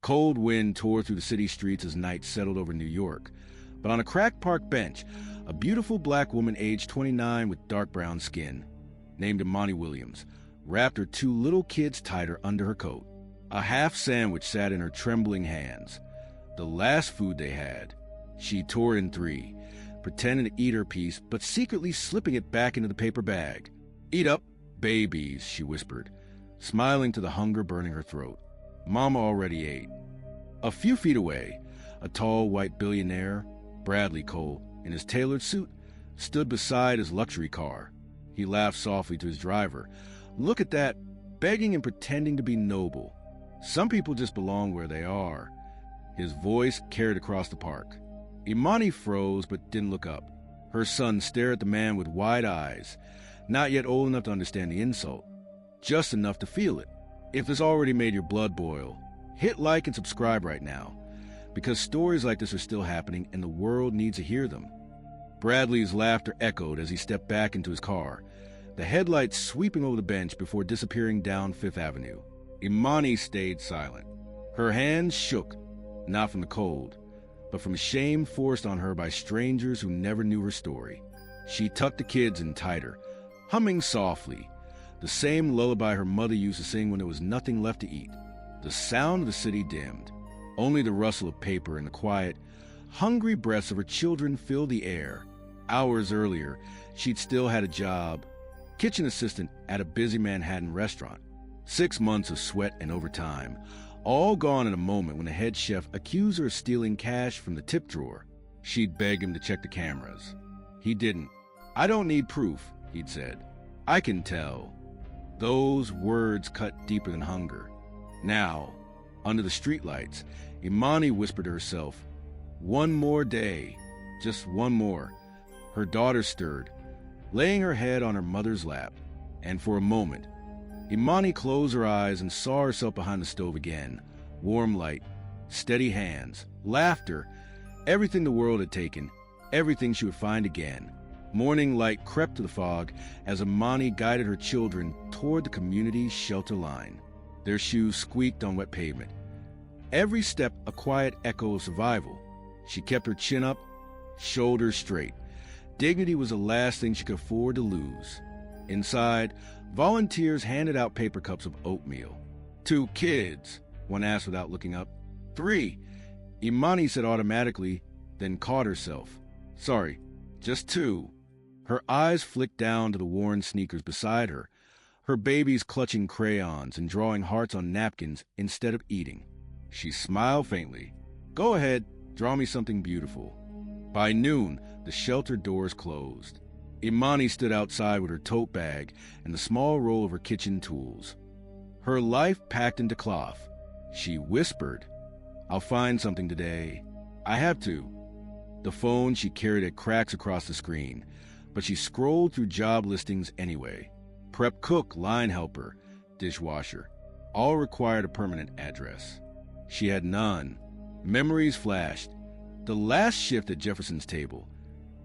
Cold wind tore through the city streets as night settled over New York. But on a cracked park bench, a beautiful black woman aged 29 with dark brown skin, named Imani Williams, wrapped her two little kids tighter under her coat. A half sandwich sat in her trembling hands. The last food they had. She tore in three, pretending to eat her piece, but secretly slipping it back into the paper bag. "Eat up, babies," she whispered, smiling to the hunger burning her throat. Mama already ate. A few feet away, a tall white billionaire, Bradley Cole, in his tailored suit, stood beside his luxury car. He laughed softly to his driver. "Look at that, begging and pretending to be noble. Some people just belong where they are." His voice carried across the park. Imani froze but didn't look up. Her son stared at the man with wide eyes, not yet old enough to understand the insult, just enough to feel it. If this already made your blood boil, hit like and subscribe right now, because stories like this are still happening and the world needs to hear them. Bradley's laughter echoed as he stepped back into his car, the headlights sweeping over the bench before disappearing down Fifth Avenue. Imani stayed silent. Her hands shook, not from the cold, but from shame forced on her by strangers who never knew her story. She tucked the kids in tighter, humming softly, the same lullaby her mother used to sing when there was nothing left to eat. The sound of the city dimmed. Only the rustle of paper and the quiet, hungry breaths of her children filled the air. Hours earlier, she'd still had a job, kitchen assistant at a busy Manhattan restaurant. 6 months of sweat and overtime, all gone in a moment when the head chef accused her of stealing cash from the tip drawer. She'd beg him to check the cameras. He didn't. "I don't need proof," he'd said. "I can tell." Those words cut deeper than hunger. Now, under the streetlights, Imani whispered to herself, "One more day, just one more." Her daughter stirred, laying her head on her mother's lap, and for a moment, Imani closed her eyes and saw herself behind the stove again. Warm light, steady hands, laughter, everything the world had taken, everything she would find again. Morning light crept to the fog as Imani guided her children toward the community's shelter line. Their shoes squeaked on wet pavement. Every step a quiet echo of survival. She kept her chin up, shoulders straight. Dignity was the last thing she could afford to lose. Inside, volunteers handed out paper cups of oatmeal. "2 kids?" one asked without looking up. "3, Imani said automatically, then caught herself. "Sorry, just 2. Her eyes flicked down to the worn sneakers beside her, her babies clutching crayons and drawing hearts on napkins instead of eating. She smiled faintly. "Go ahead, draw me something beautiful." By noon, the shelter doors closed. Imani stood outside with her tote bag and the small roll of her kitchen tools. Her life packed into cloth. She whispered, "I'll find something today. I have to." The phone she carried had cracks across the screen, but she scrolled through job listings anyway. Prep cook, line helper, dishwasher, all required a permanent address. She had none. Memories flashed. The last shift at Jefferson's table,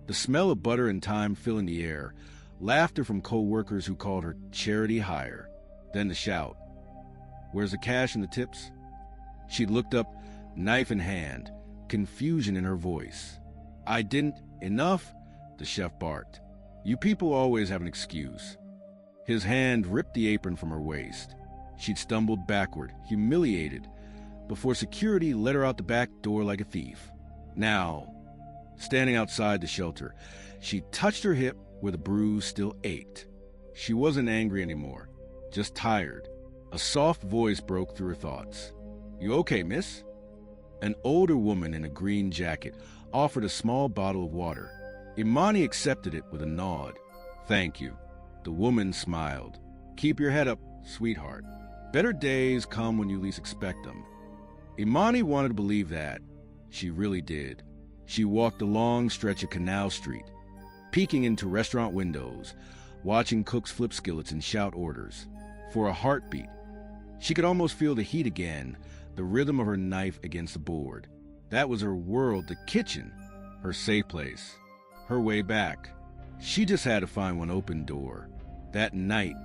the smell of butter and thyme filling the air, laughter from co-workers who called her charity hire. Then the shout, "Where's the cash and the tips?" She looked up, knife in hand, confusion in her voice. "I didn't. Enough," the chef barked. "You people always have an excuse." His hand ripped the apron from her waist. She'd stumbled backward, humiliated, before security let her out the back door like a thief. Now, standing outside the shelter, she touched her hip where the bruise still ached. She wasn't angry anymore, just tired. A soft voice broke through her thoughts. "You okay, miss?" An older woman in a green jacket offered a small bottle of water. Imani accepted it with a nod. "Thank you." The woman smiled. "Keep your head up, sweetheart. Better days come when you least expect them." Imani wanted to believe that. She really did. She walked a long stretch of Canal Street, peeking into restaurant windows, watching cooks flip skillets and shout orders. For a heartbeat, she could almost feel the heat again, the rhythm of her knife against the board. That was her world, the kitchen, her safe place, her way back. She just had to find one open door. That night,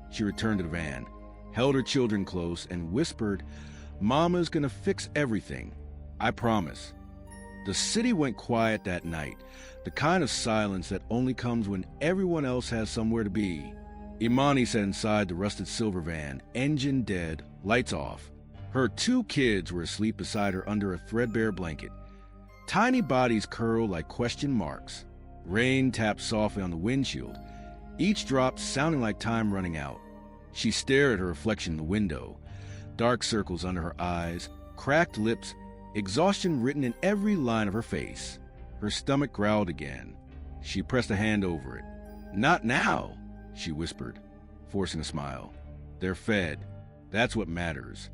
she returned to the van, held her children close, and whispered, Mama's gonna fix everything. I promise. The city went quiet that night, the kind of silence that only comes when everyone else has somewhere to be. Imani sat inside the rusted silver van, engine dead, lights off. Her 2 kids were asleep beside her under a threadbare blanket. Tiny bodies curled like question marks. Rain tapped softly on the windshield, each drop sounding like time running out. She stared at her reflection in the window, dark circles under her eyes, cracked lips, exhaustion written in every line of her face. Her stomach growled again. She pressed a hand over it. "Not now," she whispered, forcing a smile. "They're fed. That's what matters."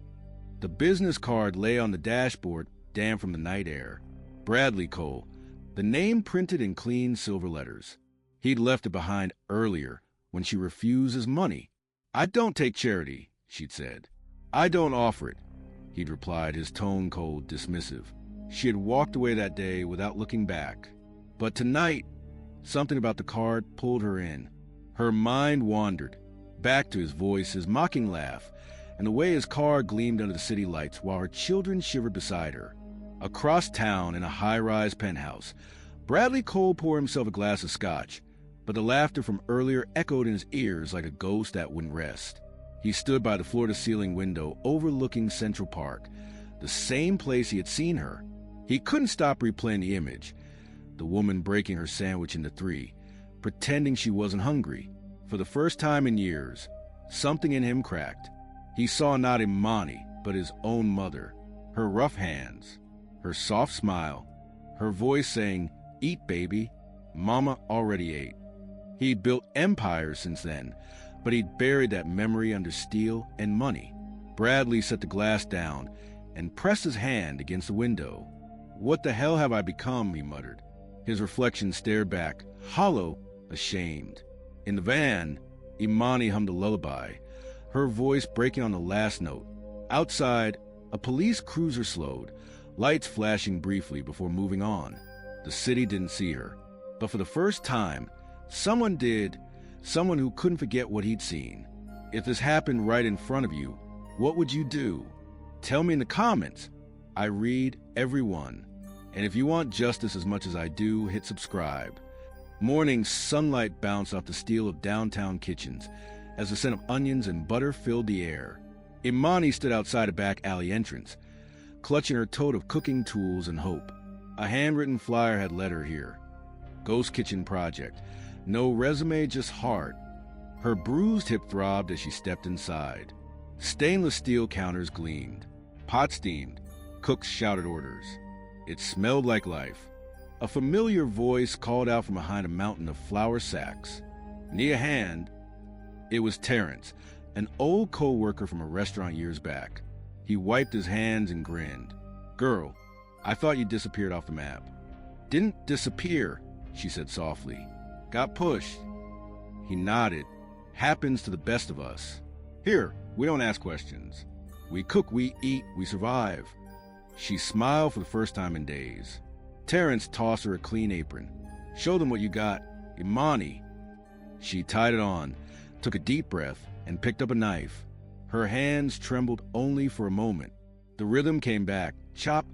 The business card lay on the dashboard, damp from the night air. Bradley Cole, the name printed in clean silver letters. He'd left it behind earlier when she refused his money. "I don't take charity," she'd said. "I don't offer it," he'd replied, his tone cold, dismissive. She had walked away that day without looking back. But tonight, something about the card pulled her in. Her mind wandered, back to his voice, his mocking laugh, and the way his car gleamed under the city lights while her children shivered beside her. Across town in a high-rise penthouse, Bradley Cole poured himself a glass of scotch, but the laughter from earlier echoed in his ears like a ghost that wouldn't rest. He stood by the floor-to-ceiling window overlooking Central Park, the same place he had seen her. He couldn't stop replaying the image, the woman breaking her sandwich into 3, pretending she wasn't hungry. For the first time in years, something in him cracked. He saw not Imani, but his own mother, her rough hands, her soft smile, her voice saying, "Eat, baby." Mama already ate. He'd built empires since then, but he'd buried that memory under steel and money. Bradley set the glass down and pressed his hand against the window. "What the hell have I become?" he muttered. His reflection stared back, hollow, ashamed. In the van, Imani hummed a lullaby, her voice breaking on the last note. Outside, a police cruiser slowed, lights flashing briefly before moving on. The city didn't see her, but for the first time, someone did, someone who couldn't forget what he'd seen. If this happened right in front of you, what would you do? Tell me in the comments. I read every one. And if you want justice as much as I do, hit subscribe. Morning sunlight bounced off the steel of downtown kitchens as the scent of onions and butter filled the air. Imani stood outside a back alley entrance, clutching her tote of cooking tools and hope. A handwritten flyer had led her here. Ghost Kitchen Project. No resume, just heart. Her bruised hip throbbed as she stepped inside. Stainless steel counters gleamed. Pots steamed. Cooks shouted orders. It smelled like life. A familiar voice called out from behind a mountain of flour sacks. Near hand, it was Terrence, an old co-worker from a restaurant years back. He wiped his hands and grinned. "Girl, I thought you disappeared off the map." "Didn't disappear," she said softly. "Got pushed." He nodded. "Happens to the best of us. Here, we don't ask questions. We cook, we eat, we survive." She smiled for the first time in days. Terrence tossed her a clean apron. "Show them what you got. Imani." She tied it on, took a deep breath, and picked up a knife. Her hands trembled only for a moment. The rhythm came back. Chop,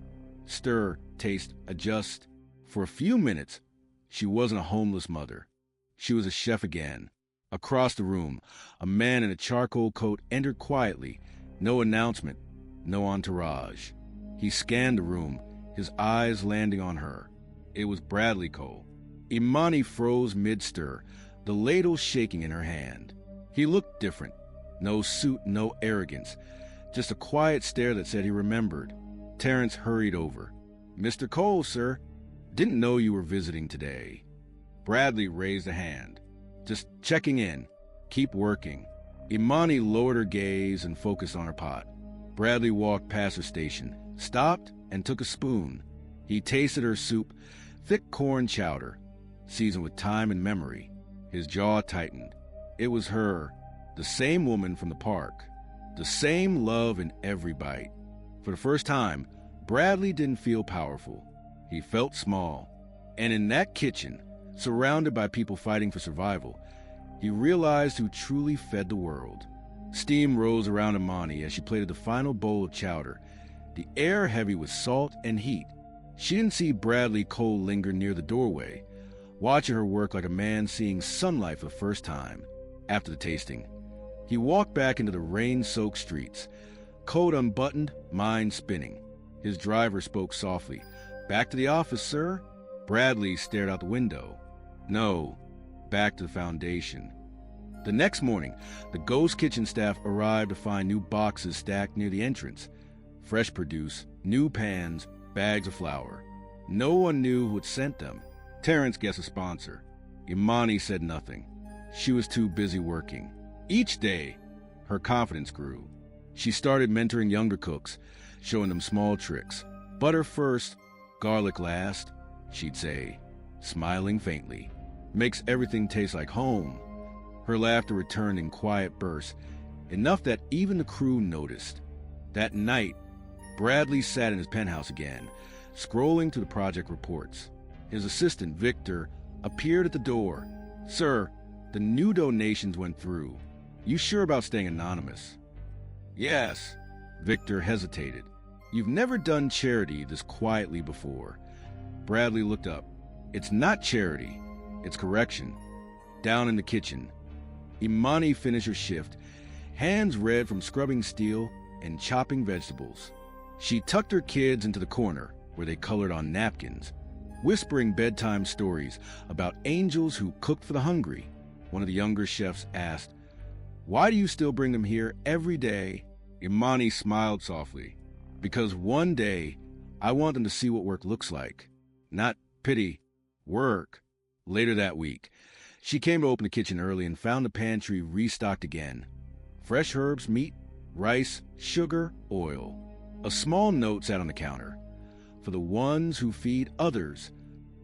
stir, taste, adjust. For a few minutes, she wasn't a homeless mother. She was a chef again. Across the room, a man in a charcoal coat entered quietly. No announcement, no entourage. He scanned the room, his eyes landing on her. It was Bradley Cole. Imani froze mid-stir, the ladle shaking in her hand. He looked different. No suit, no arrogance. Just a quiet stare that said he remembered. Terrence hurried over. "Mr. Cole, sir. Didn't know you were visiting today." Bradley raised a hand. "Just checking in. Keep working." Imani lowered her gaze and focused on her pot. Bradley walked past her station, stopped, and took a spoon. He tasted her soup, thick corn chowder, seasoned with time and memory. His jaw tightened. It was her, the same woman from the park, the same love in every bite. For the first time, Bradley didn't feel powerful. He felt small. And in that kitchen, surrounded by people fighting for survival, he realized who truly fed the world. Steam rose around Imani as she plated the final bowl of chowder, the air heavy with salt and heat. She didn't see Bradley Cole linger near the doorway, watching her work like a man seeing sunlight for the first time. After the tasting, he walked back into the rain-soaked streets, coat unbuttoned, mind spinning. His driver spoke softly. "Back to the office, sir?" Bradley stared out the window. "No, back to the foundation." The next morning, the ghost kitchen staff arrived to find new boxes stacked near the entrance. Fresh produce, new pans, bags of flour. No one knew who had sent them. Terrence guessed a sponsor. Imani said nothing. She was too busy working. Each day, her confidence grew. She started mentoring younger cooks, showing them small tricks. "Butter first, garlic last," she'd say, smiling faintly. "Makes everything taste like home." Her laughter returned in quiet bursts, enough that even the crew noticed. That night, Bradley sat in his penthouse again, scrolling through the project reports. His assistant, Victor, appeared at the door. "Sir, the new donations went through. You sure about staying anonymous?" "Yes." Victor hesitated. "You've never done charity this quietly before." Bradley looked up. "It's not charity. It's correction." Down in the kitchen, Imani finished her shift, hands red from scrubbing steel and chopping vegetables. She tucked her kids into the corner, where they colored on napkins, whispering bedtime stories about angels who cooked for the hungry. One of the younger chefs asked, "Why do you still bring them here every day?" Imani smiled softly. "Because one day, I want them to see what work looks like. Not pity, work." Later that week, she came to open the kitchen early and found the pantry restocked again. Fresh herbs, meat, rice, sugar, oil. A small note sat on the counter. "For the ones who feed others."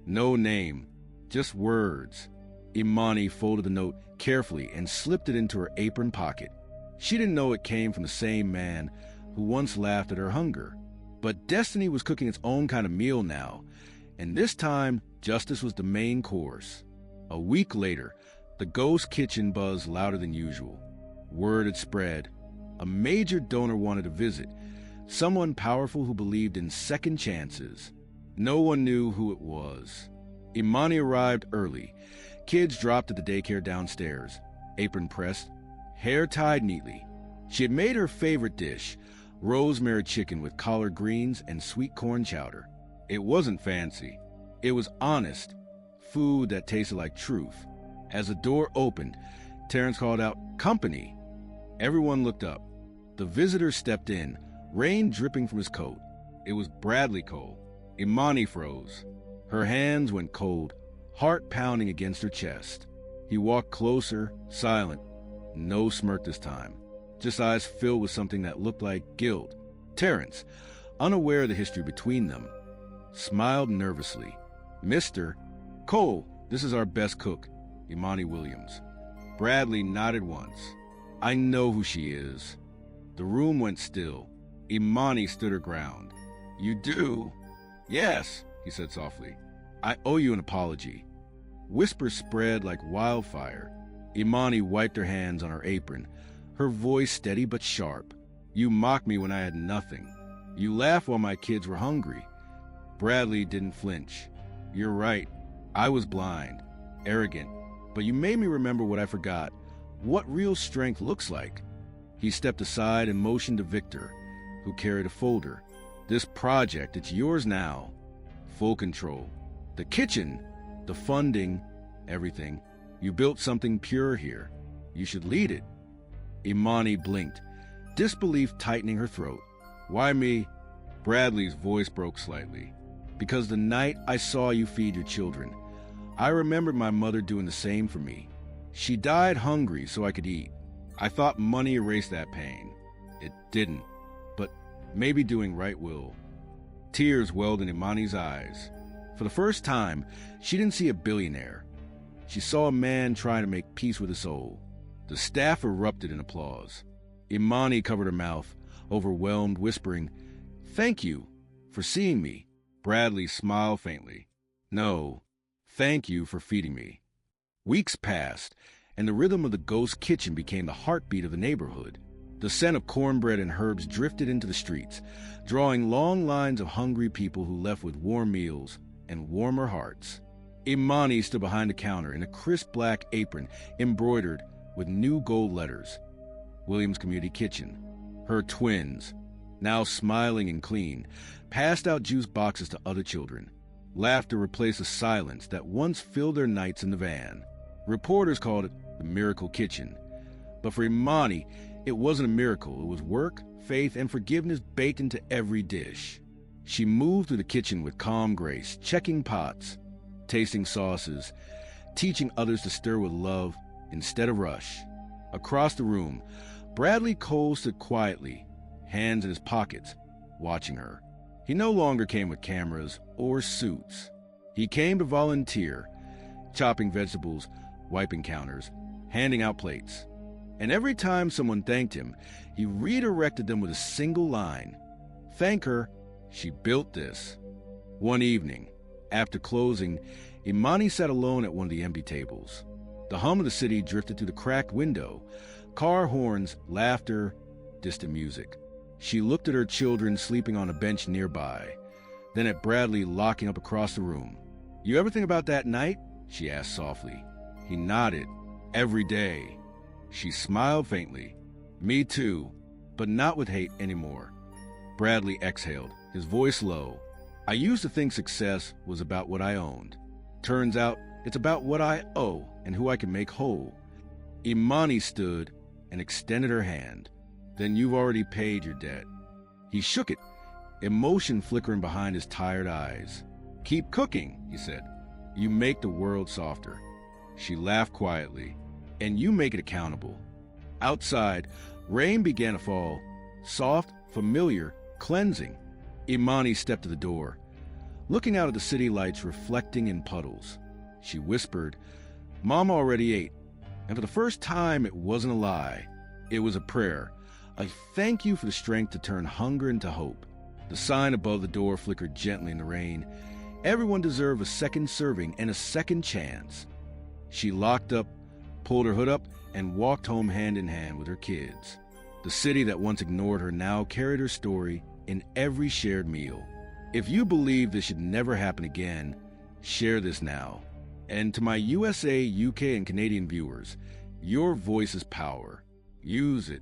No name, just words. Imani folded the note carefully and slipped it into her apron pocket. She didn't know it came from the same man who once laughed at her hunger. But destiny was cooking its own kind of meal now, and this time, justice was the main course. A week later, the ghost kitchen buzzed louder than usual. Word had spread. A major donor wanted to visit, someone powerful who believed in second chances. No one knew who it was. Imani arrived early. Kids dropped at the daycare downstairs, apron pressed, hair tied neatly. She had made her favorite dish, rosemary chicken with collard greens and sweet corn chowder. It wasn't fancy. It was honest, food that tasted like truth. As the door opened, Terrence called out, "Company!" Everyone looked up. The visitor stepped in, rain dripping from his coat. It was Bradley Cole. Imani froze. Her hands went cold, heart pounding against her chest. He walked closer, silent. No smirk this time, just eyes filled with something that looked like guilt. Terrence, unaware of the history between them, smiled nervously. "Mr. Cole, this is our best cook, Imani Williams." Bradley nodded once. "I know who she is." The room went still. Imani stood her ground. "You do?" "Yes," he said softly. "I owe you an apology." Whispers spread like wildfire. Imani wiped her hands on her apron, her voice steady but sharp. "You mocked me when I had nothing. You laughed while my kids were hungry." Bradley didn't flinch. "You're right. I was blind, arrogant, but you made me remember what I forgot, what real strength looks like." He stepped aside and motioned to Victor, who carried a folder. "This project, it's yours now. Full control. The kitchen, the funding, everything. You built something pure here. You should lead it." Imani blinked, disbelief tightening her throat. "Why me?" Bradley's voice broke slightly. "Because the night I saw you feed your children, I remembered my mother doing the same for me. She died hungry so I could eat. I thought money erased that pain. It didn't. But maybe doing right will." Tears welled in Imani's eyes. For the first time, she didn't see a billionaire. She saw a man trying to make peace with his soul. The staff erupted in applause. Imani covered her mouth, overwhelmed, whispering, "Thank you for seeing me." Bradley smiled faintly. "No, thank you for feeding me." Weeks passed, and the rhythm of the ghost kitchen became the heartbeat of the neighborhood. The scent of cornbread and herbs drifted into the streets, drawing long lines of hungry people who left with warm meals and warmer hearts. Imani stood behind the counter in a crisp black apron embroidered with new gold letters. Williams Community Kitchen. Her twins, now smiling and clean, passed out juice boxes to other children. Laughter replaced the silence that once filled their nights in the van. Reporters called it the Miracle Kitchen. But for Imani, it wasn't a miracle. It was work, faith, and forgiveness baked into every dish. She moved through the kitchen with calm grace, checking pots, tasting sauces, teaching others to stir with love instead of rush. Across the room, Bradley Cole stood quietly, hands in his pockets, watching her. He no longer came with cameras or suits. He came to volunteer, chopping vegetables, wiping counters, handing out plates. And every time someone thanked him, he redirected them with a single line. Thank her, she built this. One evening, after closing, Imani sat alone at one of the empty tables. The hum of the city drifted through the cracked window. Car horns, laughter, distant music. She looked at her children sleeping on a bench nearby, then at Bradley locking up across the room. You ever think about that night? She asked softly. He nodded. Every day. She smiled faintly. Me too, but not with hate anymore. Bradley exhaled, his voice low. I used to think success was about what I owned. Turns out it's about what I owe and who I can make whole. Imani stood and extended her hand. Then you've already paid your debt. He shook it, emotion flickering behind his tired eyes. Keep cooking, he said. You make the world softer. She laughed quietly. And you make it accountable. Outside, rain began to fall, soft, familiar, cleansing. Imani stepped to the door, looking out at the city lights reflecting in puddles. She whispered, Mom already ate, and for the first time it wasn't a lie. It was a prayer, a thank you for the strength to turn hunger into hope. The sign above the door flickered gently in the rain. Everyone deserved a second serving and a second chance. She locked up, pulled her hood up, and walked home hand in hand with her kids. The city that once ignored her now carried her story in every shared meal. If you believe this should never happen again, share this now. And to my USA, UK, and Canadian viewers, your voice is power. Use it.